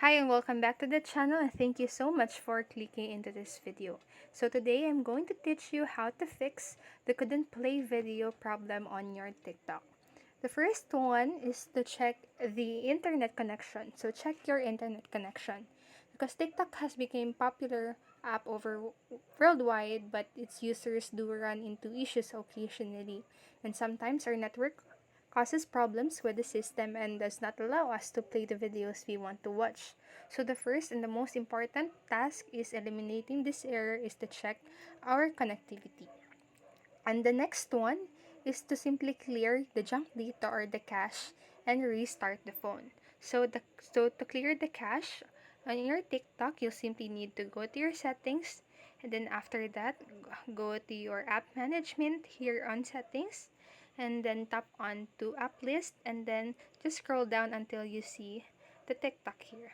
Hi and welcome back to the channel, and thank you so much for clicking into this video. So today I'm going to teach you how to fix the couldn't play video problem on your TikTok. The first one is to check the internet connection. So check your internet connection because TikTok has become popular app worldwide, but its users do run into issues occasionally, and sometimes our network causes problems with the system and does not allow us to play the videos we want to watch. So the first and the most important task is eliminating this error is to check our connectivity. And the next one is to simply clear the junk data or the cache and restart the phone. So to clear the cache on your TikTok, you'll simply need to go to your settings, and then after that, go to your app management here on settings, and then tap on to app list, and then just scroll down until you see the TikTok here.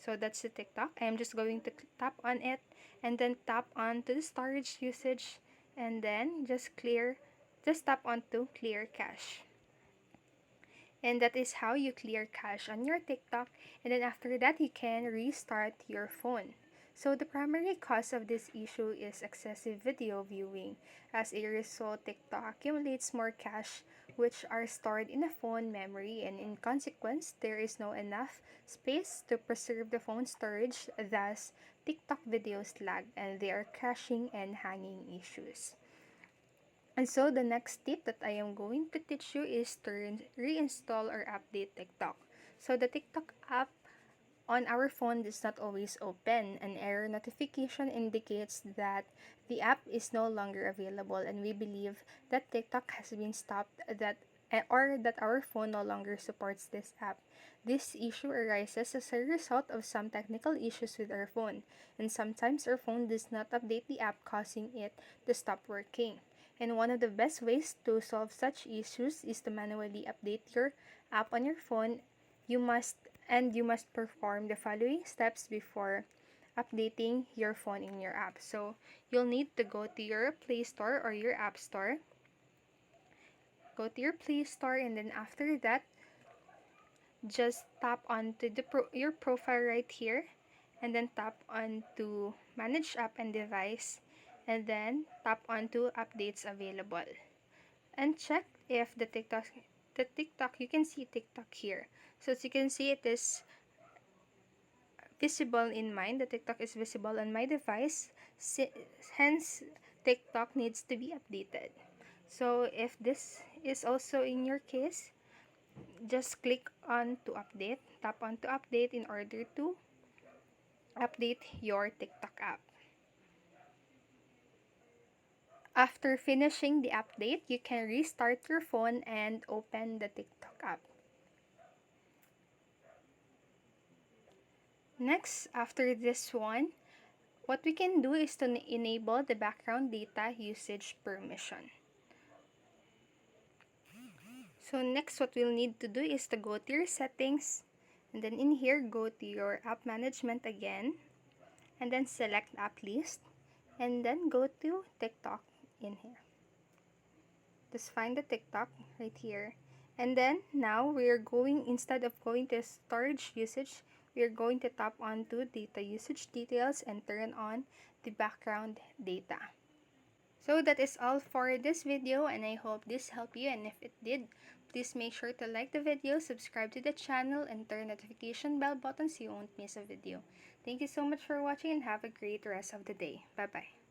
So that's the TikTok. I'm just going to tap on it and then tap on to the storage usage, and then just tap on to clear cache. And that is how you clear cache on your TikTok, and then after that you can restart your phone. So the primary cause of this issue is excessive video viewing. As a result, TikTok accumulates more cache which are stored in the phone memory, and in consequence, there is no enough space to preserve the phone storage. Thus, TikTok videos lag and they are crashing and hanging issues. And so the next tip that I am going to teach you is to reinstall or update TikTok. So the TikTok app on our phone does not always open. An error notification indicates that the app is no longer available, and we believe that TikTok has been stopped or that our phone no longer supports this app. This issue arises as a result of some technical issues with our phone, and sometimes our phone does not update the app, causing it to stop working. And one of the best ways to solve such issues is to manually update your app on your phone. You must perform the following steps before updating your phone in your app. So you'll need to go to your Play Store or your App Store. Go to your Play Store, and then after that, just tap onto your profile right here, and then tap onto Manage App and Device, and then tap onto Updates Available. And check if the TikTok, you can see TikTok here. So as you can see, it is visible in mine. The TikTok is visible on my device. Hence, TikTok needs to be updated. So if this is also in your case, just click on to update. Tap on to update in order to update your TikTok app. After finishing the update, you can restart your phone and open the TikTok app. Next, after this one, what we can do is to enable the background data usage permission. So next, what we'll need to do is to go to your settings, and then in here, go to your app management again, and then select app list, and then go to TikTok in here. Just find the TikTok right here. And then now we're going, instead of going to storage usage, we're going to tap onto data usage details and turn on the background data. So that is all for this video, and I hope this helped you, and if it did, please make sure to like the video, subscribe to the channel, and turn notification bell button so you won't miss a video. Thank you so much for watching, and have a great rest of the day. Bye bye.